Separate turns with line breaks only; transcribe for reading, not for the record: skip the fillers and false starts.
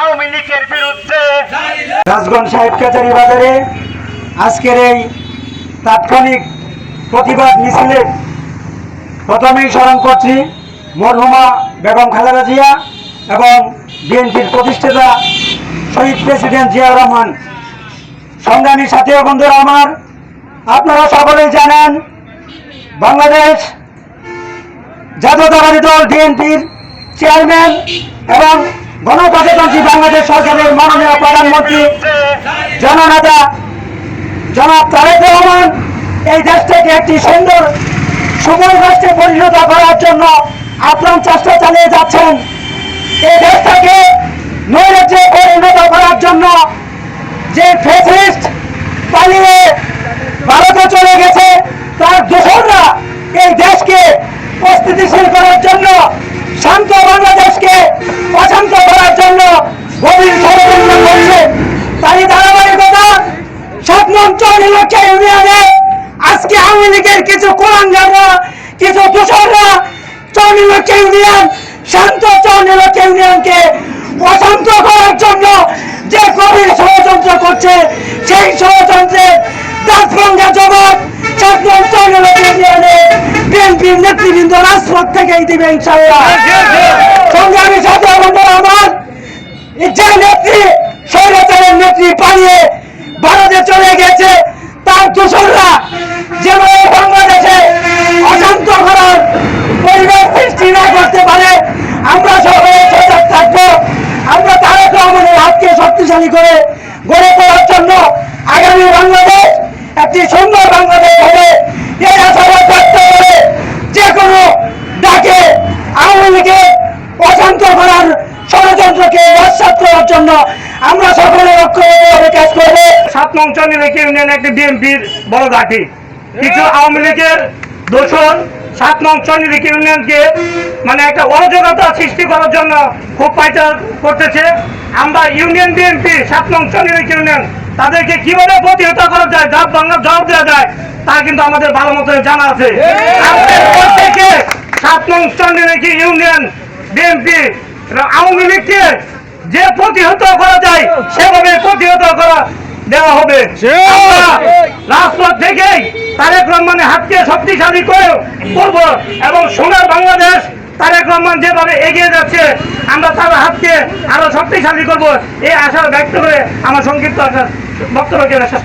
আওয়ামী লীগের বিরুদ্ধে
রাজগঞ্জ সাহেব কাচারি বাজারে আজকের এই তাৎক্ষণিক প্রতিবাদ মিছিলে প্রথমেই স্মরণ করছি মরহুমা বেগম খালেদা জিয়া এবং বিএনপির প্রতিষ্ঠাতা শহীদ প্রেসিডেন্ট জিয়াউর রহমান। সংগ্রামী সাথী ও বন্ধুরা আমার, আপনারা সকলেই জানেন বাংলাদেশ জাতীয়তাবাদী দল বিএনপির চেয়ারম্যান এবং গণপ্রজাতন্ত্রী বাংলাদেশ সরকারের মাননীয় প্রধানমন্ত্রী জননেতা জনাব তারেক রহমান এই দেশটাকে একটি সুন্দর সময় রাষ্ট্রে পরিণত করার জন্য আপ্রাণ চেষ্টা চালিয়ে যাচ্ছেন। এই দেশটাকে নৈরাজ্যে পরিণত করার জন্য যে ফ্যাসিস্ট পালিয়ে ভারতে চলে গেছে তার দোসররা এই দেশকে অস্থিতিশীল করার জন্য, শান্ত বাংলাদেশকে অশান্ত করার জন্য গভীর ষড়যন্ত্র করছে। তাই ধারাবাহিকতা 7 নং চৌনিলক্ষা ইউনিয়নে আজকে আওয়ামী লীগের কিছু কুলাঙ্গাররা, কিছু দোসররা চৌনিলক্ষা ইউনিয়ন, শান্ত চৌনিলক্ষা ইউনিয়নকে অশান্ত করার জন্য যে গভীর ষড়যন্ত্র করছে, সেই ষড়যন্ত্রের দাঁতভাঙ্গা জবাব 7 নং চৌনিলক্ষা ইউনিয়নে বিএনপির নেতৃবৃন্দ রাজপথ থেকেই দিবে ইনশাআল্লাহ। সংগ্রামী সাথী বন্ধুরা আমার, যে নেত্রী স্বৈরাচারের নেত্রী পালিয়ে ভারতে চলে গেছে তার দোসররা যেন বাংলাদেশে অশান্ত করার পরিবেশ সৃষ্টি না করতে পারে আমরা সবাই সজাগ থাকবো। আমরা তারেক রহমানের হাতকে শক্তিশালী করে গড়ে তোলার জন্য আগামী বাংলাদেশ একটি সুন্দর বাংলাদেশ হবে এই আশাবাদ ব্যক্ত করে যে কোনো ডাকে আওয়ামী লীগের অশান্ত করার ষড়যন্ত্রকে নস্যাৎ করার জন্য আমরা সকলে ঐক্যবদ্ধভাবে কাজ করব।
7 নং চৌনিলক্ষা ইউনিয়ন একটি বিএনপির বড় ঘাঁটি। কিছু আওয়ামী লীগের দোসর 7 নং চৌনিলক্ষা ইউনিয়নকে মানে একটা অরাজকতা সৃষ্টি করার জন্য খুব পাইচার করতেছে। আমরা ইউনিয়ন বিএনপি 7 নং চৌনিলক্ষা ইউনিয়ন তাদেরকে কিভাবে প্রতিহত করা যায়, জবাব বাংলা জবাব দেওয়া যায় তা কিন্তু আমাদের ভালো মতো জানা আছে। প্রত্যেকে 7 নং চৌনিলক্ষা ইউনিয়ন বিএনপি আওয়ামী লীগকে যে প্রতিহত করা যায় সেভাবে প্রতিহত করা দেওয়া হবে। রাজপথ থেকেই তারেক রহমানের হাতকে শক্তিশালী করে করব এবং সোনার বাংলাদেশ তারেক রহমান যেভাবে এগিয়ে যাচ্ছে আমরা তার হাতকে আরো শক্তিশালী করব এই আশা ব্যক্ত করে আমার সংক্ষিপ্ত বক্তব্যকে শেষ